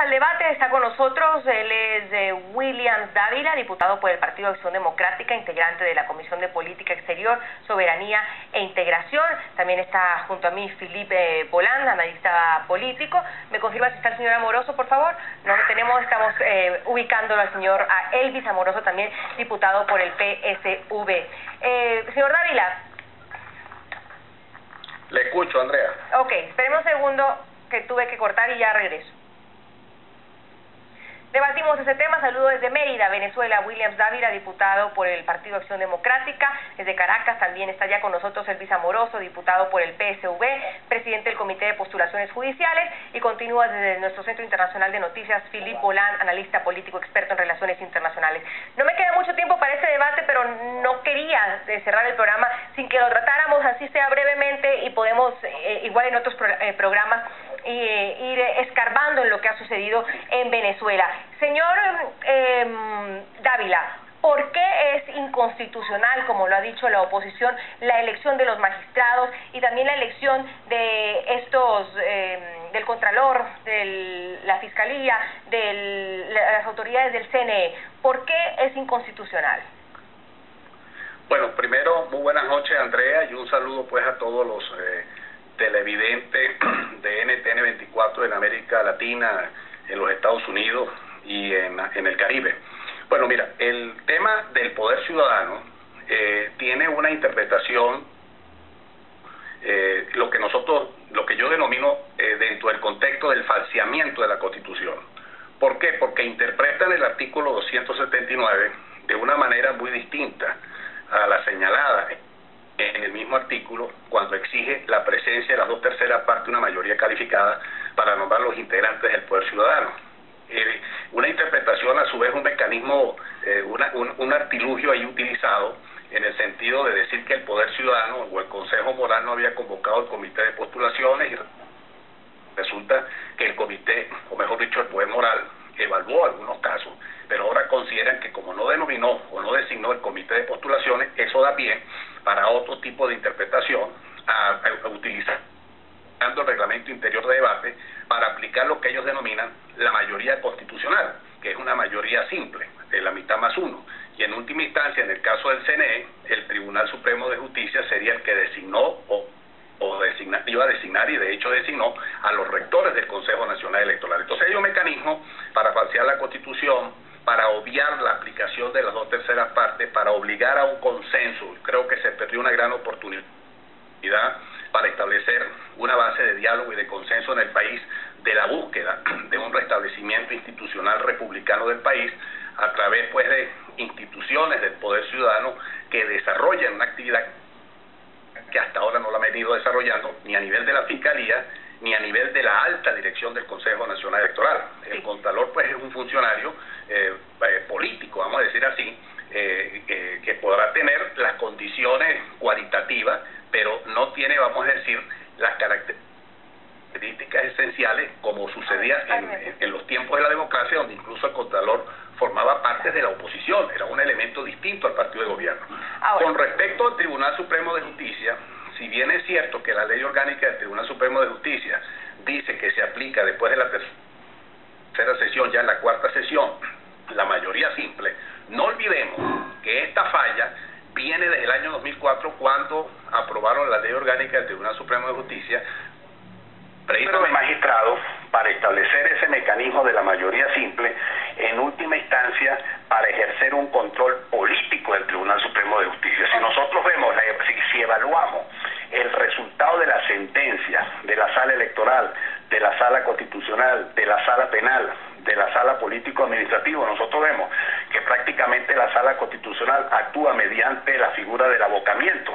al debate. Está con nosotros, él es Williams Dávila, diputado por el Partido Acción Democrática, integrante de la Comisión de Política Exterior, Soberanía e Integración. También está junto a mí Felipe Bolán, analista político. ¿Me confirma si está el señor Amoroso, por favor? No lo tenemos, estamos ubicándolo al señor Elvis Amoroso, también diputado por el PSV. Señor Dávila. Le escucho, Andrea. Ok, esperemos un segundo que tuve que cortar y ya regreso. Debatimos ese tema. Saludo desde Mérida, Venezuela, Williams Dávila, diputado por el Partido Acción Democrática. Desde Caracas también está ya con nosotros Elvis Amoroso, diputado por el PSV, presidente del Comité de Postulaciones Judiciales, y continúa desde nuestro Centro Internacional de Noticias, Felipe Bolán, analista político experto en relaciones internacionales. No me queda mucho tiempo para este debate, pero no quería cerrar el programa sin que lo tratáramos, así sea brevemente, y podemos, igual en otros programas, ir escarbando en lo que ha sucedido en Venezuela. Señor Dávila, ¿por qué es inconstitucional, como lo ha dicho la oposición, la elección de los magistrados y también la elección de estos, del Contralor, de la Fiscalía, de las autoridades del CNE? ¿Por qué es inconstitucional? Bueno, primero, muy buenas noches, Andrea, y un saludo pues a todos los televidentes de NTN 24 en América Latina, en los Estados Unidos y en el Caribe. Bueno, mira, el tema del poder ciudadano tiene una interpretación, lo que yo denomino dentro del contexto del falseamiento de la Constitución. ¿Por qué? Porque interpretan el artículo 279 de una manera muy distinta a la señalada en el mismo artículo, cuando exige la presencia de las 2/3 partes de una mayoría calificada para nombrar los integrantes del poder ciudadano. Una interpretación, a su vez, un mecanismo, un artilugio ahí utilizado en el sentido de decir que el poder ciudadano o el Consejo Moral no había convocado el comité de postulaciones, y resulta que el comité, o mejor dicho, el poder moral, evaluó algunos casos, pero ahora consideran que como no denominó o no designó el comité de postulaciones, eso da pie para otro tipo de interpretación, a utilizar el reglamento interior de debate para aplicar lo que ellos denominan la mayoría constitucional, que es una mayoría simple, de la mitad más uno. Y en última instancia, en el caso del CNE, el Tribunal Supremo de Justicia sería el que designó iba a designar, y de hecho designó, a los rectores del Consejo Nacional Electoral. Entonces hay un mecanismo para falsear la Constitución, para obviar la aplicación de las 2/3 partes, para obligar a un consenso. Creo que se perdió una gran oportunidad para establecer una base de diálogo y de consenso en el país, de la búsqueda de un restablecimiento institucional republicano del país a través pues de instituciones del poder ciudadano que desarrollan una actividad que hasta ahora no la han venido desarrollando ni a nivel de la Fiscalía ni a nivel de la alta dirección del Consejo Nacional Electoral. El Contralor pues es un funcionario político, vamos a decir así, que podrá tener las condiciones cualitativas, pero no tiene, vamos a decir, las características esenciales como sucedía en los tiempos de la democracia, donde incluso el Contralor formaba parte de la oposición, era un elemento distinto al partido de gobierno. Con respecto al Tribunal Supremo de Justicia, si bien es cierto que la ley orgánica del Tribunal Supremo de Justicia dice que se aplica después de la tercera sesión, ya en la cuarta sesión, la mayoría simple, no olvidemos que esta falla viene desde el año 2004, cuando aprobaron la ley orgánica del Tribunal Supremo de Justicia, precisamente de magistrados, para establecer ese mecanismo de la mayoría simple, en última instancia para ejercer un control político del Tribunal Supremo de Justicia. Si nosotros vemos, si evaluamos el resultado de la sentencia de la sala electoral, de la sala constitucional, de la sala penal, de la sala político-administrativo, nosotros vemos que prácticamente la sala constitucional actúa mediante la figura del abocamiento,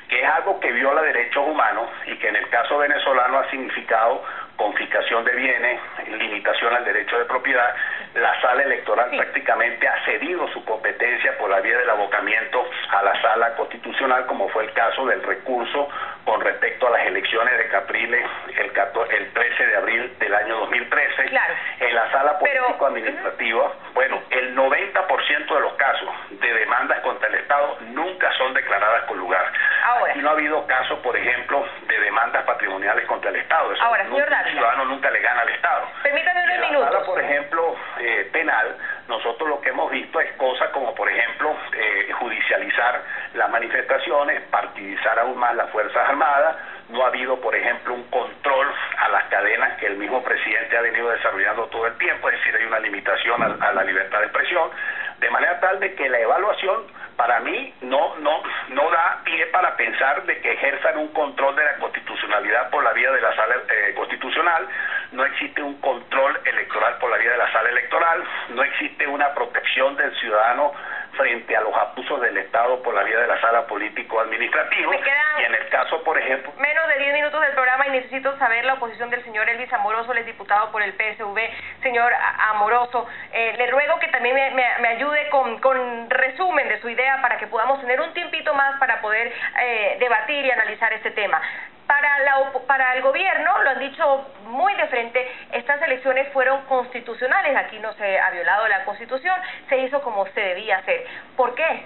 que es algo que viola derechos humanos y que en el caso venezolano ha significado confiscación de bienes, limitación al derecho de propiedad. La sala electoral prácticamente ha cedido su competencia por la vía del abocamiento a la sala constitucional, como fue el caso del recurso con respecto a las elecciones de Capriles el 13 de abril del año 2013. Claro. En la sala político-administrativa, bueno, el 90% de los casos de demandas contra el Estado nunca son declaradas con lugar. Ahora, aquí no ha habido casos, por ejemplo, de demandas patrimoniales contra el Estado. Eso ahora, señor Dávila, el ciudadano nunca le gana al Estado. Permítame unos minutos. En la sala, por ejemplo, penal, nosotros lo que hemos visto es cosas como, por ejemplo, judicializar las manifestaciones, partidizar aún más las Fuerzas Armadas. No ha habido, por ejemplo, un control a las cadenas que el mismo presidente ha venido desarrollando todo el tiempo, es decir, hay una limitación a la libertad de expresión, de manera tal de que la evaluación para mí no da pie para pensar de que ejerzan un control de la constitucionalidad por la vía de la sala constitucional. No existe un control electoral por la vía de la sala electoral, no existe una protección del ciudadano frente a los abusos del Estado por la vía de la sala político-administrativa. Y en el caso, por ejemplo... Menos de 10 minutos del programa y necesito saber la oposición del señor Elvis Amoroso, él es diputado por el PSV. Señor Amoroso, le ruego que también me ayude con resumen de su idea para que podamos tener un tiempito más para poder debatir y analizar este tema. Para el gobierno, lo han dicho muy de frente, estas elecciones fueron constitucionales, aquí no se ha violado la Constitución, se hizo como se debía hacer. ¿Por qué?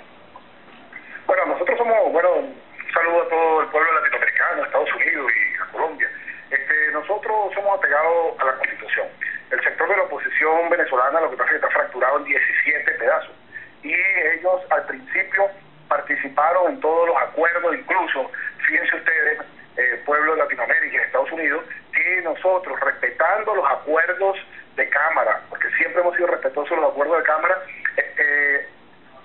Bueno, nosotros somos, un saludo a todo el pueblo latinoamericano, a Estados Unidos y a Colombia. Nosotros somos apegados a la Constitución. El sector de la oposición venezolana lo que pasa es que está fracturado en 17 pedazos. Y ellos al principio participaron en todos los acuerdos, incluso, fíjense ustedes, pueblo de Latinoamérica y Estados Unidos, que nosotros, respetando los acuerdos de Cámara, porque siempre hemos sido respetuosos de los acuerdos de Cámara,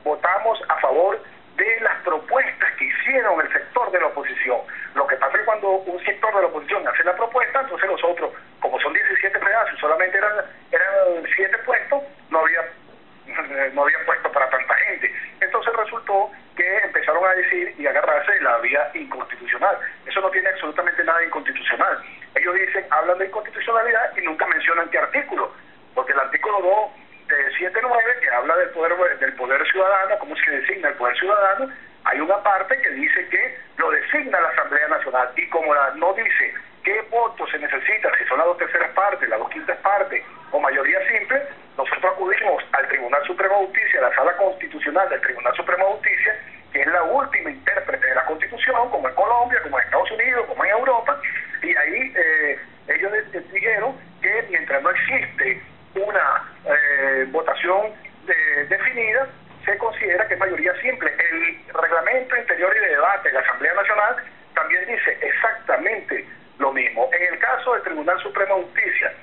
votamos a favor de las propuestas que hicieron el sector de la oposición. Lo que pasa es que cuando un sector de la oposición hace la propuesta, entonces nosotros, como son 17 pedazos, solamente eran 7 puestos, no había puesto para tanta gente. Entonces resultó que empezaron a decir y agarrarse de la vía inconstitucional. Eso no tiene absolutamente nada de inconstitucional. Ellos dicen, hablan de inconstitucionalidad y nunca mencionan qué artículo, porque el artículo 279, que habla del poder ciudadano, cómo se designa el poder ciudadano, hay una parte que dice que lo designa la Asamblea Nacional, y como no dice qué votos se necesitan, si son las 2/3 partes, las 2/5 partes o mayoría simple, nosotros acudimos al Tribunal Supremo de Justicia, a la Sala Constitucional del Tribunal Supremo de Justicia, que es la última intérprete de la Constitución, como en Colombia, como en Estados Unidos, como en Europa, y ahí ellos dijeron que mientras no existe una votación definida, se considera que es mayoría simple. El reglamento interior y de debate de la Asamblea Nacional también dice exactamente lo mismo. En el caso del Tribunal Supremo de Justicia,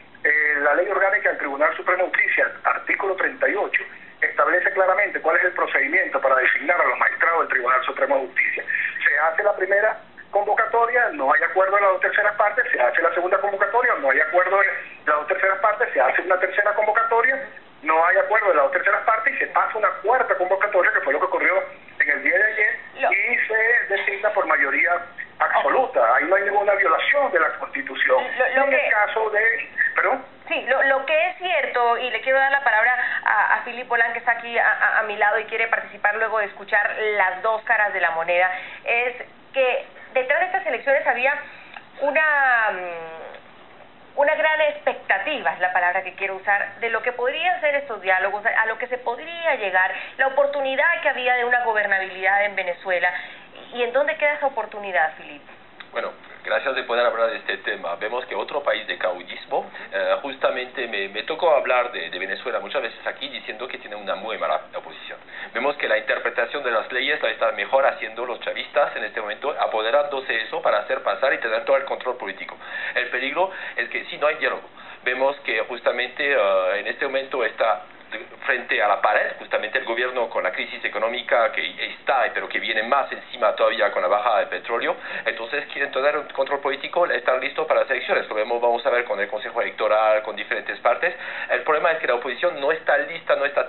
la ley orgánica del Tribunal Supremo de Justicia, artículo 38, establece claramente cuál es el procedimiento para designar a los magistrados del Tribunal Supremo de Justicia. Se hace la primera convocatoria, no hay acuerdo en las 2/3 partes, se hace la segunda convocatoria, no hay acuerdo en las 2/3 partes, se hace una tercera convocatoria, no hay acuerdo en las 2/3 partes y se pasa una cuarta convocatoria, que fue lo que ocurrió en el día de ayer, y se designa por mayoría absoluta. Ahí no hay ninguna violación de la Constitución. En el caso de... ¿Perdón? Sí, lo que es cierto, y le quiero dar la palabra a Philip Polán, que está aquí a mi lado y quiere participar luego de escuchar las dos caras de la moneda, es que detrás de estas elecciones había una gran expectativa, es la palabra que quiero usar, de lo que podrían ser estos diálogos, a lo que se podría llegar, la oportunidad que había de una gobernabilidad en Venezuela. ¿Y en dónde queda esa oportunidad, Philip? Bueno, gracias de poder hablar de este tema. Vemos que otro país de caudillismo, justamente me tocó hablar de Venezuela muchas veces aquí diciendo que tiene una muy mala oposición. Vemos que la interpretación de las leyes la están mejor haciendo los chavistas en este momento, apoderándose de eso para hacer pasar y tener todo el control político. El peligro es que si no hay diálogo, vemos que justamente en este momento está frente a la pared, justamente el gobierno con la crisis económica que está, pero que viene más encima todavía con la bajada del petróleo, entonces quieren tener un control político, estar listo para las elecciones. Lo vamos a ver con el Consejo Electoral, con diferentes partes. El problema es que la oposición no está lista, no está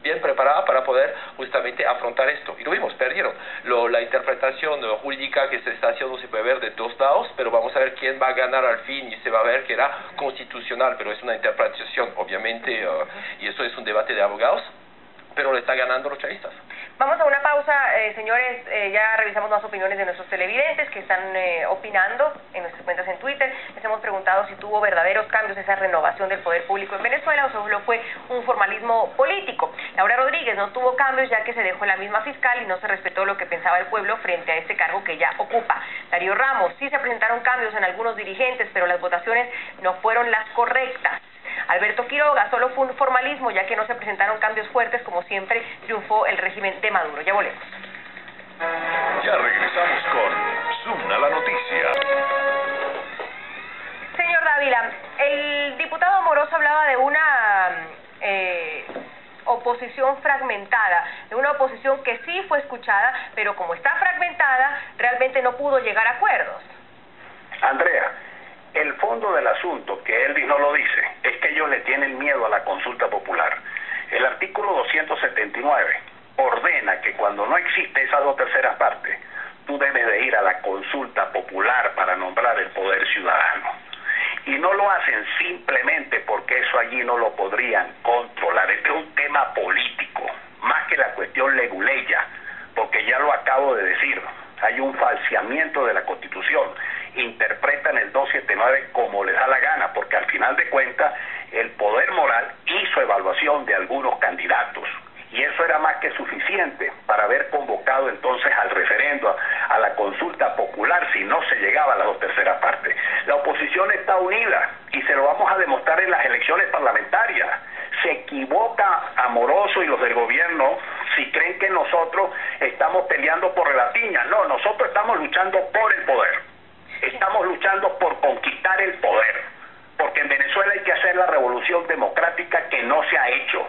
bien preparada para poder justamente afrontar esto. Y lo vimos, perdieron. La interpretación jurídica que se está haciendo se puede ver de dos lados, pero vamos a ver quién va a ganar al fin y se va a ver que era constitucional, pero es una interpretación, obviamente, y eso es un debate de abogados, pero le está ganando los chavistas. Vamos a una pausa, señores, ya revisamos más opiniones de nuestros televidentes que están opinando en nuestras cuentas en Twitter. Les hemos preguntado si tuvo verdaderos cambios esa renovación del poder público en Venezuela o solo fue un formalismo político. Laura Rodríguez no tuvo cambios ya que se dejó la misma fiscal y no se respetó lo que pensaba el pueblo frente a este cargo que ya ocupa. Darío Ramos, sí se presentaron cambios en algunos dirigentes, pero las votaciones no fueron las correctas. Alberto Quiroga, solo fue un formalismo ya que no se presentaron cambios fuertes, como siempre triunfó el régimen de Maduro. Ya volvemos. Ya regresamos con Zoom a la noticia. Señor Dávila, el diputado Amoroso hablaba de una oposición fragmentada, de una oposición que sí fue escuchada, pero como está fragmentada, realmente no pudo llegar a acuerdos. Andrea, el fondo del asunto, que Elvis no lo dice, es que ellos le tienen miedo a la consulta popular. El artículo 279 ordena que cuando no existe esas 2/3 partes, tú debes de ir a la consulta popular para nombrar el poder ciudadano. Y no lo hacen simplemente porque eso allí no lo podrían controlar. Este es un tema político, más que la cuestión leguleya, porque ya lo acabo de decir, hay un falseamiento de la Constitución, interpretan el 279 como les da la gana, porque al final de cuentas el poder moral hizo evaluación de algunos candidatos, y eso era más que suficiente para haber convocado entonces al referendo, a la consulta popular, si no se llegaba a las 2/3 partes. La oposición está unida y se lo vamos a demostrar en las elecciones parlamentarias. Se equivoca Amoroso y los del gobierno si creen que nosotros estamos peleando por la piña. No, nosotros estamos luchando por el poder. Estamos luchando por conquistar el poder, porque en Venezuela hay que hacer la revolución democrática que no se ha hecho.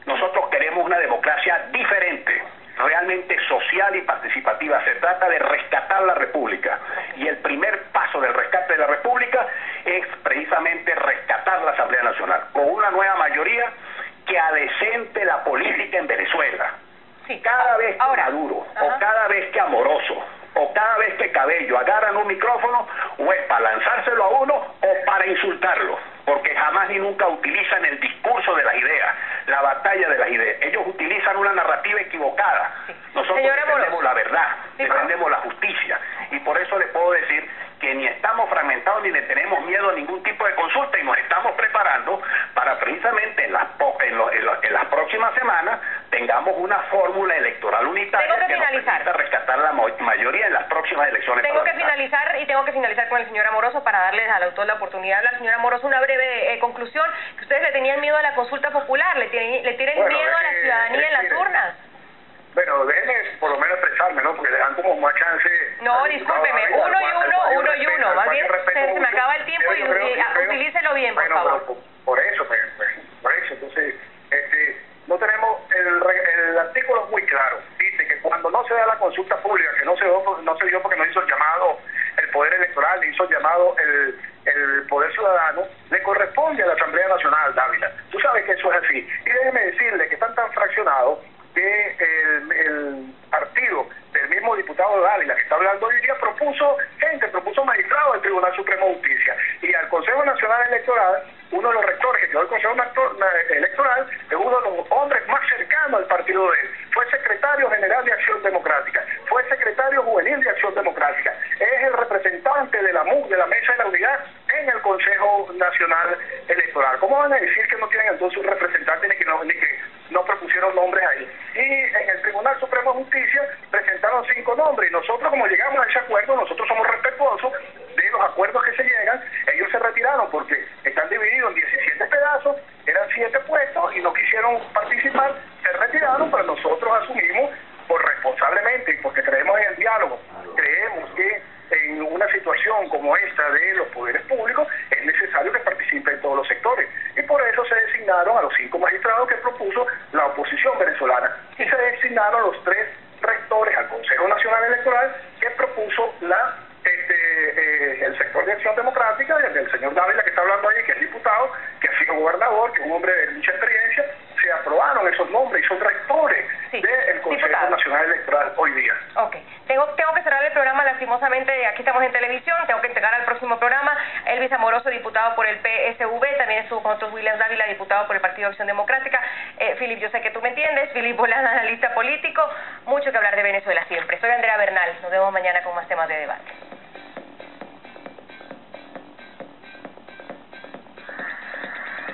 Nosotros queremos una democracia diferente, realmente social y participativa. Se trata de rescatar la República, y el primer paso del rescate de la República es precisamente rescatar la Asamblea Nacional con una nueva mayoría que adecente la política en Venezuela. Sí. Cada vez que Ahora, Maduro o cada vez que Amoroso o cada vez que Cabello agarran un micrófono, o es para lanzárselo a uno o para insultarlo, porque jamás ni nunca utilizan el discurso de las ideas, la batalla de las ideas. Ellos utilizan una narrativa equivocada. Sí. Nosotros defendemos la verdad, defendemos la justicia, y por eso le puedo decir que ni estamos fragmentados ni le tenemos miedo a ningún tipo de consulta, y nos estamos preparando para precisamente en las próximas semanas tengamos una fórmula electoral unitaria que nos permita rescatar la mayoría en las próximas elecciones. Tengo que finalizar con el señor Amoroso para darles al autor la oportunidad de hablar. Señor Amoroso, una breve conclusión, que ustedes le tenían miedo a la consulta popular, le tienen miedo a la ciudadanía en las urnas. Bueno, déjenme por lo menos expresarme, ¿no? Porque le dan como más chance. No, discúlpeme, uno y uno. Más bien, se me acaba el tiempo y utilícelo bien, por favor. Pero por eso. Entonces, no tenemos, el artículo es muy claro. Dice que cuando no se da la consulta pública, que no se dio porque no hizo el llamado el Poder Electoral, hizo el llamado el Poder Ciudadano, le corresponde a la Asamblea Nacional, Dávila. Tú sabes que eso es así. Y déjeme decirle que están tan fraccionados que el partido del mismo diputado Dávila que está hablando hoy día propuso magistrados del Tribunal Supremo de Justicia, y al Consejo Nacional Electoral, uno de los rectores que quedó el Consejo Electoral es uno de los hombres más cercanos al partido de él, fue secretario general de Acción Democrática, fue secretario juvenil de Acción Democrática, es el representante de la MUC, de la Mesa de la Unidad, en el Consejo Nacional Electoral. ¿Cómo van a decir que no tienen entonces un representante ni que no propusieron nombres ahí? Y en el Tribunal Supremo de Justicia presentaron 5 nombres, y nosotros, como llegamos a ese acuerdo, nosotros somos respetuosos de los acuerdos que se llegan. Ellos se retiraron porque están divididos en 17 pedazos, eran 7 puestos y no quisieron participar, se retiraron, pero nosotros asumimos responsablemente, porque creemos en el diálogo, creemos que en una situación como esta de los poderes públicos es necesario que participen todos los sectores, y por eso se designaron a los 5 magistrados que propuso la oposición venezolana, y se designaron los 3 rectores al Consejo Nacional Electoral que propuso el sector de Acción Democrática, el señor Dávila que está hablando ahí, que es diputado, que ha sido gobernador, que es un hombre de mucha experiencia. Se aprobaron esos nombres y son rectores del Consejo Nacional Electoral hoy día. Ok, tengo que cerrar el programa, lastimosamente aquí estamos en televisión, tengo que entregar al próximo programa. Elvis Amoroso, diputado por el PSV, también estuvo con nosotros Williams Dávila, diputado por el Partido de Acción Democrática. Philip, yo sé que tú me entiendes, Philip Bolán, analista político, mucho que hablar de Venezuela siempre. Soy Andrea Bernal, nos vemos mañana con más temas de debate.